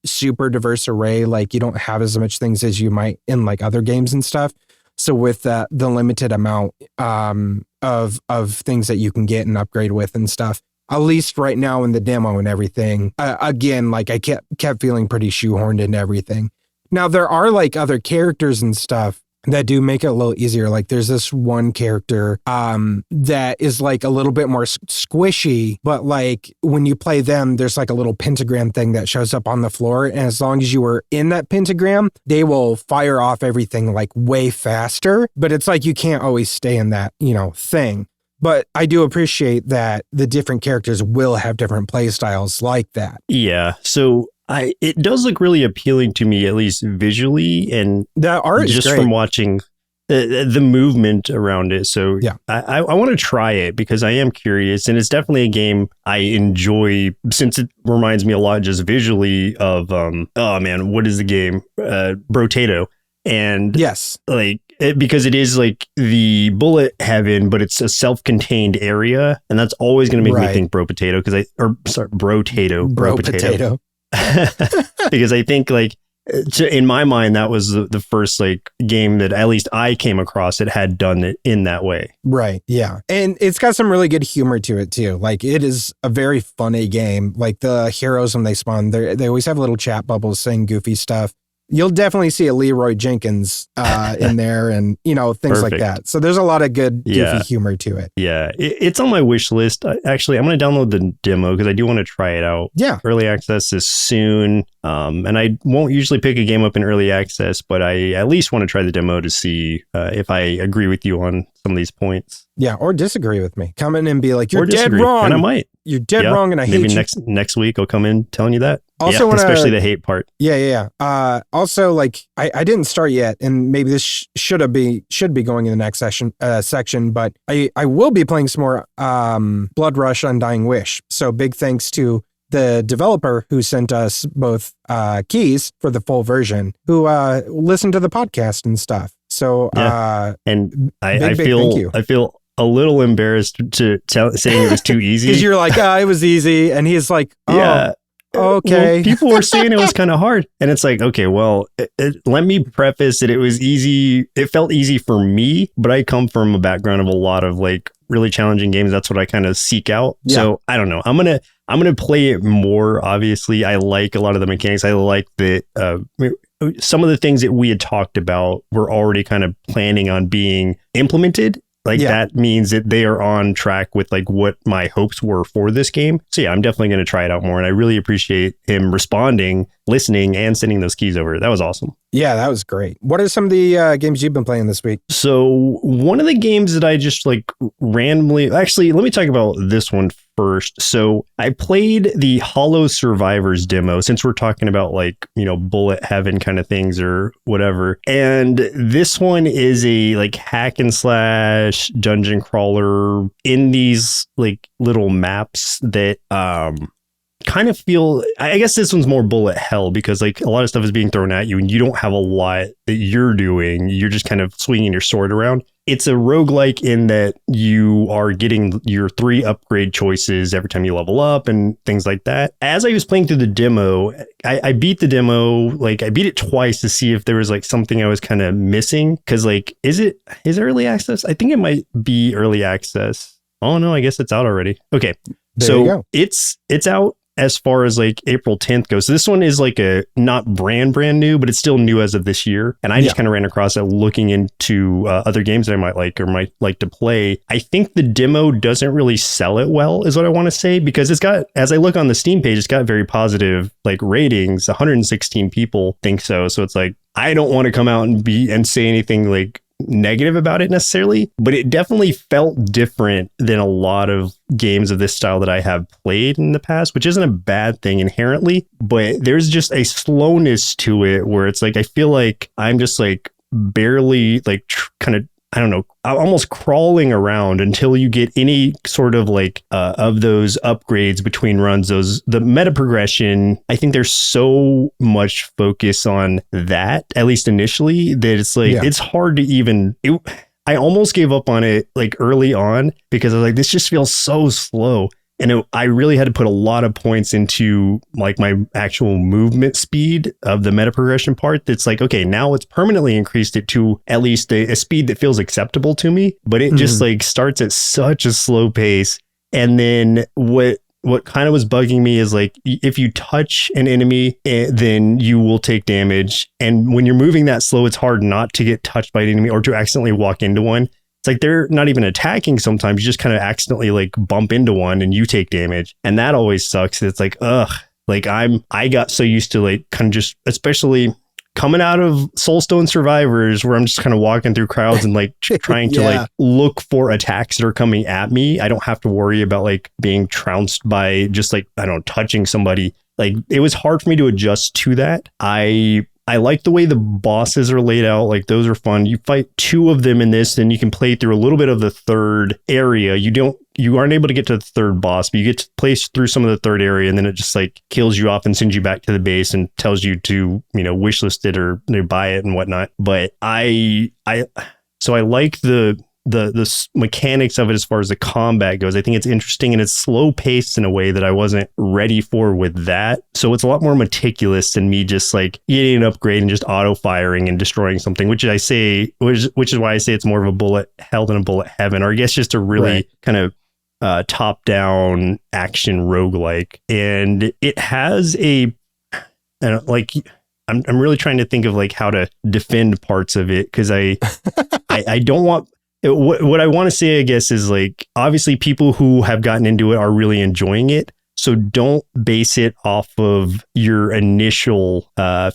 super diverse array. Like you don't have as much things as you might in like other games and stuff. So with the limited amount of things that you can get and upgrade with and stuff, at least right now in the demo and everything, again, like I kept feeling pretty shoehorned into everything. Now there are like other characters and stuff that do make it a little easier. Like there's this one character that is like a little bit more squishy, but like when you play them, there's like a little pentagram thing that shows up on the floor. And as long as you were in that pentagram, they will fire off everything like way faster. But it's like you can't always stay in that, thing. But I do appreciate that the different characters will have different play styles like that. Yeah. So it does look really appealing to me, at least visually, and the art is just great. From watching the movement around it. So yeah, I want to try it because I am curious, and it's definitely a game I enjoy, since it reminds me a lot just visually of what is the game? Brotato. And yes, like because it is like the bullet heaven, but it's a self-contained area, and that's always going to make me think Bro Potato, Bro Potato. Because I think like In my mind, that was the first like game that at least I came across that had done it in that way. Right. Yeah. And it's got some really good humor to it too. Like it is a very funny game. Like the heroes, when they spawn, they always have little chat bubbles saying goofy stuff. You'll definitely see a Leroy Jenkins in there and, things like that. So there's a lot of good goofy humor to it. Yeah. It's on my wish list. Actually, I'm going to download the demo because I do want to try it out. Yeah. Early access is soon. And I won't usually pick a game up in early access, but I at least want to try the demo to see if I agree with you on some of these points. Yeah. Or disagree with me. Come in and be like, you're dead wrong. And I might. You're dead wrong and I hate you. Maybe next week I'll come in telling you that. Also, especially the hate part. Yeah. Also, like I didn't start yet, and maybe this should be going in the next section, but I will be playing some more Blood Rush Undying Wish. So big thanks to the developer who sent us both keys for the full version, who listened to the podcast and stuff. So and I feel a little embarrassed to saying it was too easy. Because you're like, it was easy, and he's like, okay. Well, people were saying it was kind of hard, and it's like, okay, well, let me preface that it was easy. It felt easy for me, but I come from a background of a lot of like really challenging games. That's what I kind of seek out. Yeah. So I don't know. I'm gonna play it more. Obviously, I like a lot of the mechanics. I like that some of the things that we had talked about were already kind of planning on being implemented. That means that they are on track with like what my hopes were for this game. So yeah, I'm definitely going to try it out more. And I really appreciate him responding, listening, and sending those keys over. That was awesome. Yeah, that was great. What are some of the games you've been playing this week? So one of the games that I just like randomly, actually, let me talk about this one first. So I played the Hollow Survivors demo, since we're talking about like, bullet heaven kind of things or whatever. And this one is a like hack and slash dungeon crawler in these like little maps that kind of feel, I guess this one's more bullet hell because like a lot of stuff is being thrown at you and you don't have a lot that you're doing. You're just kind of swinging your sword around. It's a roguelike in that you are getting your 3 upgrade choices every time you level up and things like that. As I was playing through the demo, I beat the demo, like I beat it twice to see if there was like something I was kind of missing. Cause like, is it early access? I think it might be early access. Oh no, I guess it's out already. Okay. So it's out as far as like April 10th goes. So this one is like a not brand new, but it's still new as of this year. And I just kind of ran across it looking into other games that I might like to play. I think the demo doesn't really sell it well is what I want to say, because it's got, as I look on the Steam page, it's got very positive like ratings. 116 people think so. So it's like, I don't want to come out and say anything like negative about it necessarily, but it definitely felt different than a lot of games of this style that I have played in the past, which isn't a bad thing inherently, but there's just a slowness to it where it's like, I feel like I'm just like barely like kind of, I don't know, almost crawling around until you get any sort of like of those upgrades between runs. The meta progression, I think there's so much focus on that, at least initially, that it's like, it's hard to even, I almost gave up on it like early on because I was like, this just feels so slow. And I really had to put a lot of points into like my actual movement speed of the meta progression part. That's like, okay, now it's permanently increased it to at least a speed that feels acceptable to me, but it just like starts at such a slow pace. And then what kind of was bugging me is like, if you touch an enemy, then you will take damage. And when you're moving that slow, it's hard not to get touched by an enemy or to accidentally walk into one. It's like they're not even attacking sometimes. You just kind of accidentally like bump into one and you take damage. And that always sucks. It's like, like I got so used to like kind of just, especially coming out of Soulstone Survivors, where I'm just kind of walking through crowds and like trying to like look for attacks that are coming at me. I don't have to worry about like being trounced by just like, I don't know, touching somebody. Like it was hard for me to adjust to that. I like the way the bosses are laid out. Like those are fun. You fight 2 of them in this, then you can play through a little bit of the third area. You aren't able to get to the third boss, but you get to play through some of the third area, and then it just like kills you off and sends you back to the base and tells you to, wishlist it or buy it and whatnot. But so I like the mechanics of it as far as the combat goes. I think it's interesting and it's slow paced in a way that I wasn't ready for with that. So it's a lot more meticulous than me just like getting an upgrade and just auto firing and destroying something, which is why I say it's more of a bullet hell than a bullet heaven, or I guess just a really kind of top down action roguelike. And it has I'm really trying to think of like how to defend parts of it, because I don't want what I want to say, I guess, is like, obviously people who have gotten into it are really enjoying it. So don't base it off of your initial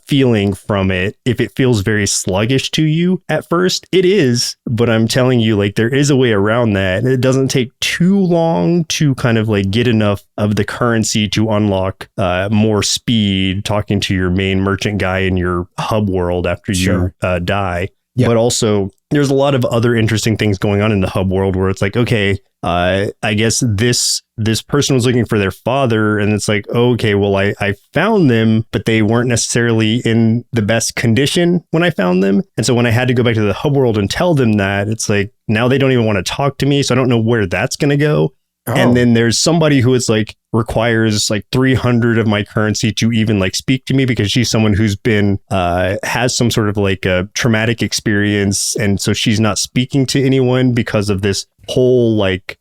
feeling from it. If it feels very sluggish to you at first, it is. But I'm telling you, like, there is a way around that. It doesn't take too long to kind of like get enough of the currency to unlock more speed, talking to your main merchant guy in your hub world after you die. Yep. But also, there's a lot of other interesting things going on in the hub world where it's like, okay, I guess this person was looking for their father, and it's like, okay, well, I found them, but they weren't necessarily in the best condition when I found them. And so when I had to go back to the hub world and tell them that, it's like, now they don't even want to talk to me. So I don't know where that's going to go. Oh. And then there's somebody who is like requires like 300 of my currency to even like speak to me, because she's someone who's been has some sort of like a traumatic experience, and so she's not speaking to anyone because of this whole like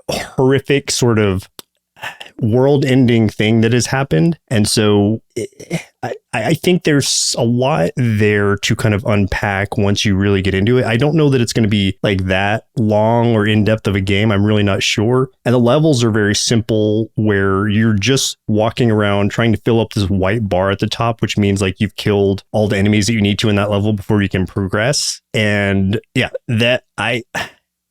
horrific sort of world-ending thing that has happened. And so I think there's a lot there to kind of unpack once you really get into it. I don't know that it's going to be like that long or in-depth of a game. I'm really not sure. And the levels are very simple, where you're just walking around trying to fill up this white bar at the top, which means like you've killed all the enemies that you need to in that level before you can progress. And yeah, that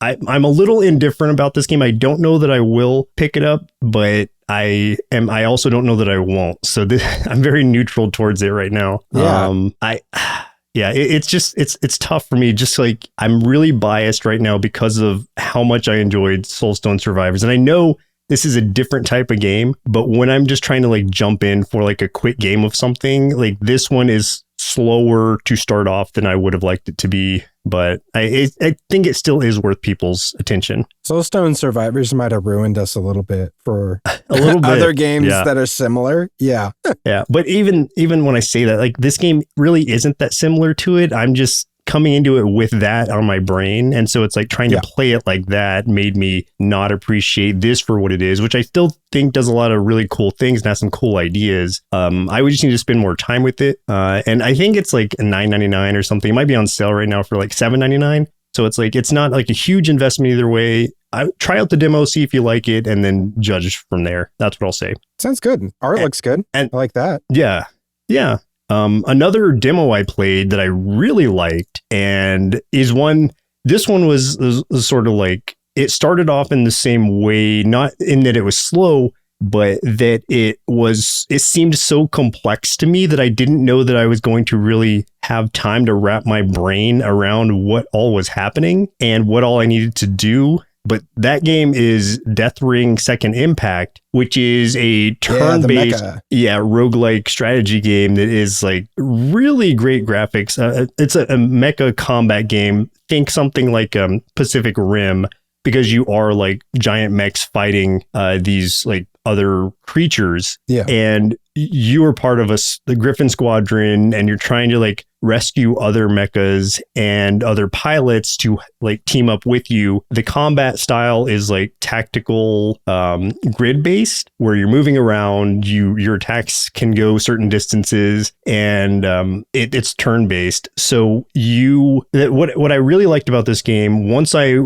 I'm a little indifferent about this game. I don't know that I will pick it up, but I also don't know that I won't. So I'm very neutral towards it right now. Yeah. It's tough for me. Just like, I'm really biased right now because of how much I enjoyed Soulstone Survivors. And I know this is a different type of game, but when I'm just trying to like jump in for like a quick game of something, like this one is slower to start off than I would have liked it to be. But I think it still is worth people's attention. Soulstone Survivors might have ruined us a little bit for other games that are similar. Yeah. Yeah. But even when I say that, like, this game really isn't that similar to it. I'm just coming into it with that on my brain. And so it's like trying to play it like that made me not appreciate this for what it is, which I still think does a lot of really cool things and has some cool ideas. I would just need to spend more time with it. And I think it's like $9.99 or something. It might be on sale right now for like $7.99. So it's like, it's not like a huge investment either way. Try out the demo, see if you like it, and then judge from there. That's what I'll say. Sounds good. Art looks good. And I like that. Yeah. Yeah. Another demo I played that I really liked, and this one was sort of like, it started off in the same way, not in that it was slow, but that it seemed so complex to me that I didn't know that I was going to really have time to wrap my brain around what all was happening and what all I needed to do. But that game is Death Ring Second Impact, which is a turn-based, roguelike strategy game that is like really great graphics. It's a mecha combat game. Think something like Pacific Rim, because you are like giant mechs fighting these like other creatures. Yeah. And you are part of the Griffin Squadron, and you're trying to like rescue other mechas and other pilots to like team up with you. The combat style is like tactical, grid based, where you're moving around, your attacks can go certain distances, and it's turn based. So what I really liked about this game, once I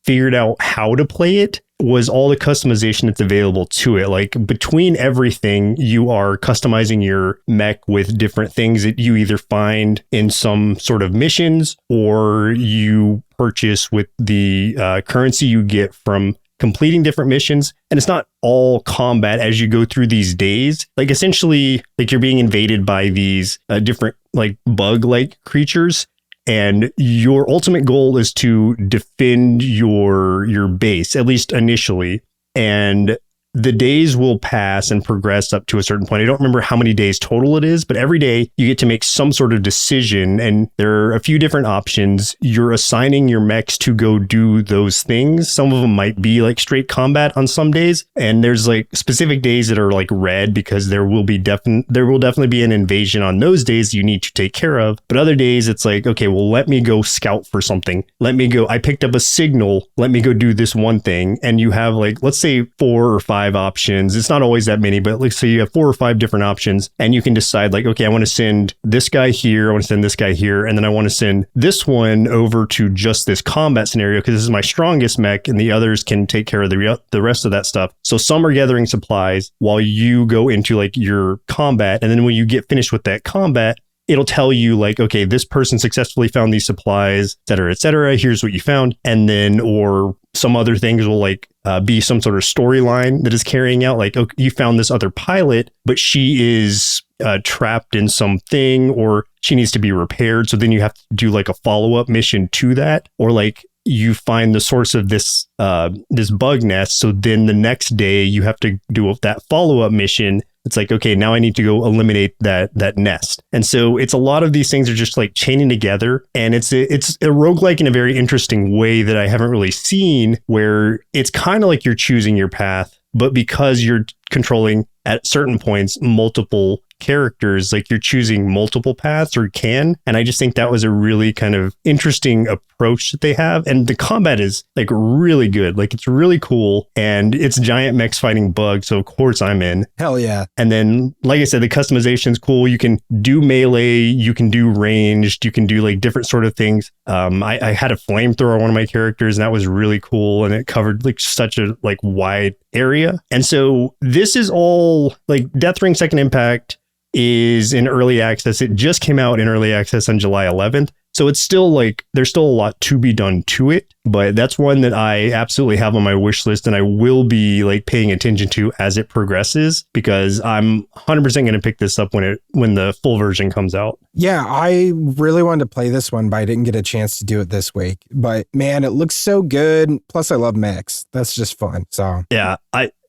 figured out how to play it, was all the customization that's available to it. Like, between everything, you are customizing your mech with different things that you either find in some sort of missions, or you purchase with the currency you get from completing different missions. And it's not all combat as you go through these days. Like, essentially, like, you're being invaded by these different like bug-like creatures, and your ultimate goal is to defend your base, at least initially. And the days will pass and progress up to a certain point. I don't remember how many days total it is, but every day you get to make some sort of decision, and there are a few different options. You're assigning your mechs to go do those things. Some of them might be like straight combat on some days, and there's like specific days that are like red because there will definitely be an invasion on those days you need to take care of. But other days it's like, okay, well, let me go scout for something. I picked up a signal. Let me go do this one thing. And you have like, let's say 4 or 5 options. It's not always that many, but let's say you have 4 or 5 different options, and you can decide like, okay, I want to send this guy here. I want to send this guy here. And then I want to send this one over to just this combat scenario because this is my strongest mech, and the others can take care of the rest of that stuff. So some are gathering supplies while you go into like your combat. And then when you get finished with that combat, it'll tell you like, okay, this person successfully found these supplies, et cetera, et cetera. Here's what you found. And then, or some other things will like be some sort of storyline that is carrying out like, okay, you found this other pilot, but she is trapped in something, or she needs to be repaired. So then you have to do like a follow-up mission to that, or like you find the source of this bug nest. So then the next day you have to do that follow-up mission. It's like, okay, now I need to go eliminate that nest. And so it's a lot of these things are just like chaining together. And it's a roguelike in a very interesting way that I haven't really seen, where it's kind of like you're choosing your path, but because you're controlling at certain points multiple characters, like you're choosing multiple paths or can. And I just think that was a really kind of interesting approach that they have. And the combat is like really good. Like it's really cool. And it's giant mechs fighting bugs. So of course I'm in. Hell yeah. And then, like I said, the customization is cool. You can do melee, you can do ranged, you can do like different sort of things. I had a flamethrower on one of my characters, and that was really cool. And it covered like such a like wide area. And so this is all like Deathring Second Impact is in early access. It just came out in early access on July 11th. So it's still like, there's still a lot to be done to it, but that's one that I absolutely have on my wish list, and I will be like paying attention to as it progresses, because I'm 100% going to pick this up when the full version comes out. Yeah, I really wanted to play this one, but I didn't get a chance to do it this week. But man, it looks so good. Plus I love mechs. That's just fun. So yeah,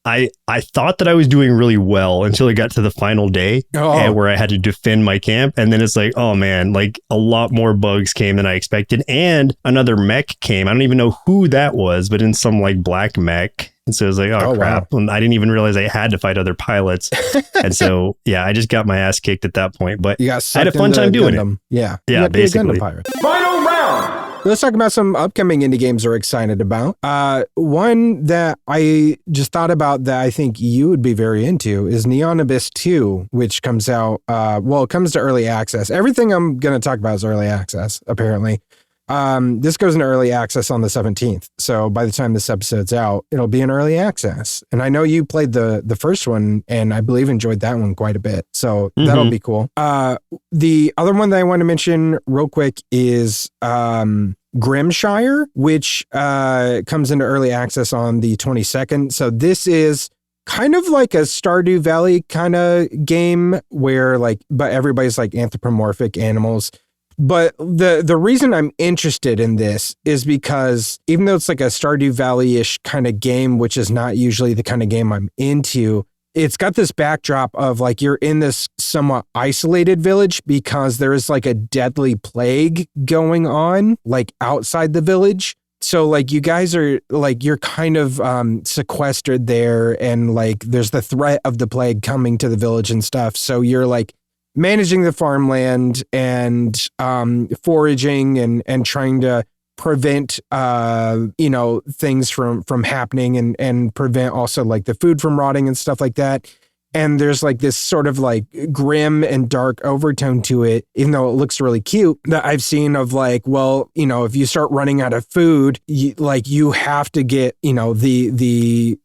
I thought that I was doing really well until it got to the final day where I had to defend my camp. And then it's like, oh man, like a lot more bugs came than I expected. And another mech came. I don't even know who that was, but in some like black mech. And so I was like, oh crap. Wow. And I didn't even realize I had to fight other pilots. And so, yeah, I just got my ass kicked at that point. But I had a fun time doing it. Yeah. Yeah, basically. Final round. Let's talk about some upcoming indie games we're excited about. One that I just thought about that I think you would be very into is Neon Abyss 2, which comes out, it comes to early access. Everything I'm going to talk about is early access, apparently. This goes into early access on the 17th. So by the time this episode's out, it'll be in early access. And I know you played the first one, and I believe enjoyed that one quite a bit. So that'll be cool. The other one that I want to mention real quick is Grimshire, which comes into early access on the 22nd. So this is kind of like a Stardew Valley kind of game where but everybody's like anthropomorphic animals. But the reason I'm interested in this is because even though it's like a Stardew Valley-ish kind of game, which is not usually the kind of game I'm into, it's got this backdrop of like you're in this somewhat isolated village because there is like a deadly plague going on like outside the village. So like you guys are like, you're kind of sequestered there, and like there's the threat of the plague coming to the village and stuff. So you're like managing the farmland and foraging and trying to prevent things from happening and prevent also like the food from rotting and stuff like that. And there's like this sort of like grim and dark overtone to it, even though it looks really cute, that I've seen of like, well, if you start running out of food, you have to get, the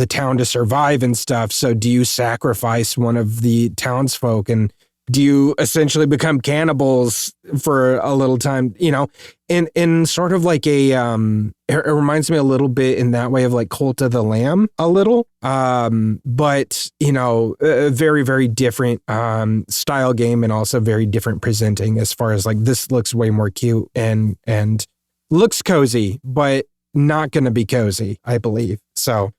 town to survive and stuff. So do you sacrifice one of the townsfolk, and do you essentially become cannibals for a little time, in sort of like a, it reminds me a little bit in that way of like Cult of the Lamb a little, but a very, very different, style game, and also very different presenting as far as like this looks way more cute and looks cozy, but not going to be cozy, I believe. So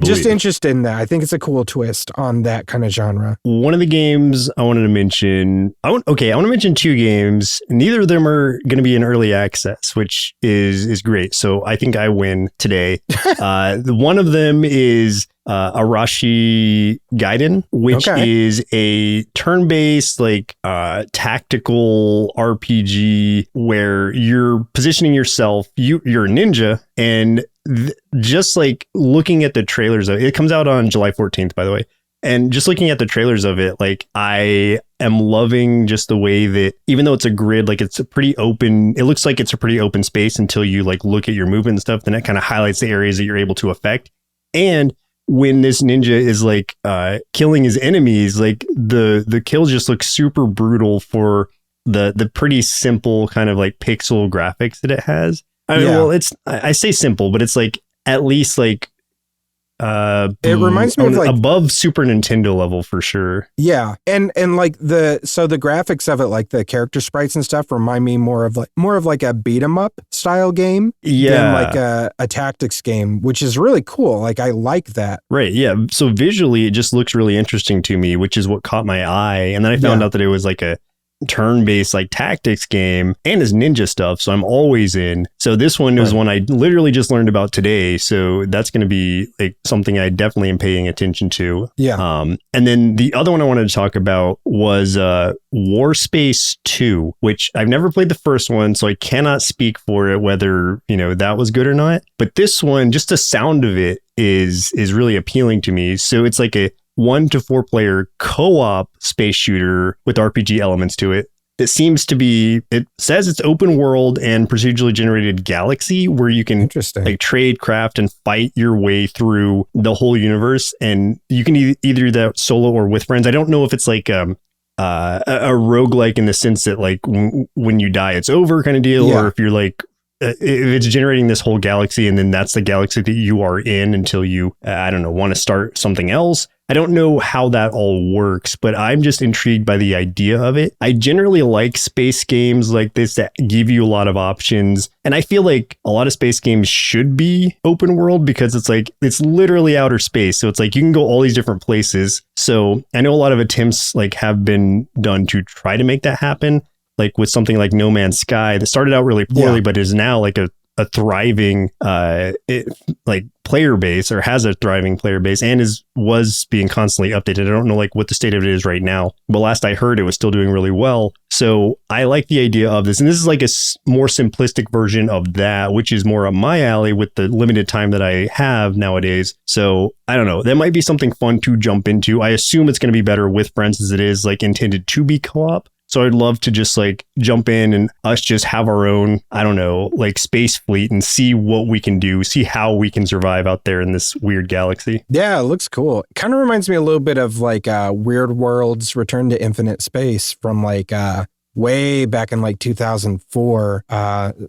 Just interested in that. I think it's a cool twist on that kind of genre. One of the games I wanted to mention, I want to mention 2 games. Neither of them are going to be in early access, which is great. So I think I win today. One of them is Arashi Gaiden, which is a turn-based tactical RPG where you're positioning yourself. You're a ninja, and just like looking at the trailers of it, comes out on July 14th, by the way. And just looking at the trailers of it, like I am loving just the way that even though it's a grid, like it's a pretty open, it looks like it's a pretty open space until you like look at your movement and stuff. Then it kind of highlights the areas that you're able to affect. And when this ninja is like killing his enemies, like the kills just look super brutal for the pretty simple kind of like pixel graphics that it has. I mean, well, I say simple, but it's like at least like it reminds me of like above Super Nintendo level for sure. Yeah. And like the graphics of it, like the character sprites and stuff remind me more of like a beat 'em up style game than like a tactics game, which is really cool. Like I like that. Right. Yeah. So visually it just looks really interesting to me, which is what caught my eye. And then I found out that it was like a turn-based like tactics game and is ninja stuff, so I'm always in. So this one is one I literally just learned about today, so that's going to be like something I definitely am paying attention to. And then the other one I wanted to talk about was Warspace 2, which I've never played the first one, so I cannot speak for it whether that was good or not, but this one, just the sound of it is really appealing to me. So it's like a 1 to 4 player co-op space shooter with RPG elements to it. It seems to be, it says it's open world and procedurally generated galaxy where you can like trade, craft, and fight your way through the whole universe. And you can either do that solo or with friends. I don't know if it's like a roguelike in the sense that like when you die, it's over kind of deal, or if you're like, if it's generating this whole galaxy and then that's the galaxy that you are in until you, want to start something else. I don't know how that all works, but I'm just intrigued by the idea of it. I generally like space games like this that give you a lot of options. And I feel like a lot of space games should be open world because it's like, it's literally outer space. So it's like you can go all these different places. So I know a lot of attempts like have been done to try to make that happen. Like with something like No Man's Sky that started out really poorly, but is now like a thriving player base, or has a thriving player base, and was being constantly updated. I don't know like what the state of it is right now, but last I heard it was still doing really well. So I like the idea of this, and this is like a more simplistic version of that, which is more up my alley with the limited time that I have nowadays. So I don't know, that might be something fun to jump into. I assume it's going to be better with friends as it is like intended to be co-op. So I'd love to just like jump in and us just have our own, like space fleet and see what we can do, see how we can survive out there in this weird galaxy. Yeah, it looks cool. It kind of reminds me a little bit of like Weird World's Return to Infinite Space from like way back in like 2004.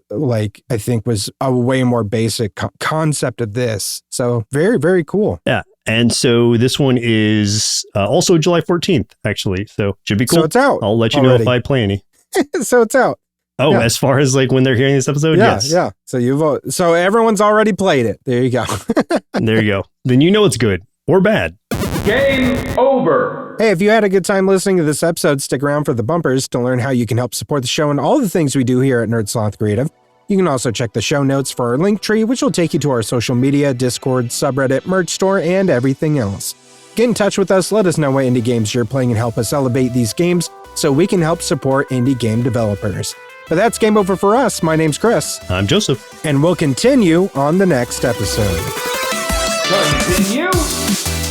Like I think was a way more basic concept of this. So very, very cool. Yeah. And so this one is also July 14th, actually. So should be cool. So it's out. I'll let you know if I play any. So it's out. Oh, as far as like when they're hearing this episode? Yes. Yeah. So everyone's already played it. There you go. There you go. Then you know it's good or bad. Game over. Hey, if you had a good time listening to this episode, stick around for the bumpers to learn how you can help support the show and all the things we do here at Sloth Creative. You can also check the show notes for our link tree, which will take you to our social media, Discord, subreddit, merch store, and everything else. Get in touch with us, let us know what indie games you're playing, and help us elevate these games so we can help support indie game developers. But that's game over for us. My name's Chris. I'm Joseph. And we'll continue on the next episode. Continue.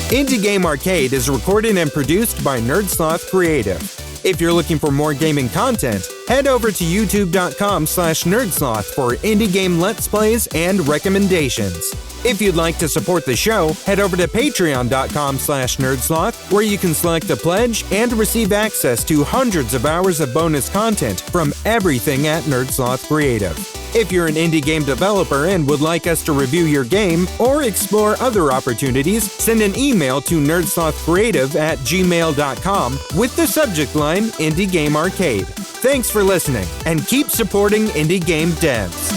Indie Game Arcade is recorded and produced by Sloth Creative. If you're looking for more gaming content, head over to youtube.com/nerdsloth for indie game let's plays and recommendations. If you'd like to support the show, head over to patreon.com/nerdsloth, where you can select a pledge and receive access to hundreds of hours of bonus content from everything at Sloth Creative. If you're an indie game developer and would like us to review your game or explore other opportunities, send an email to nerdslothcreative@gmail.com with the subject line Indie Game Arcade. Thanks for listening, and keep supporting indie game devs.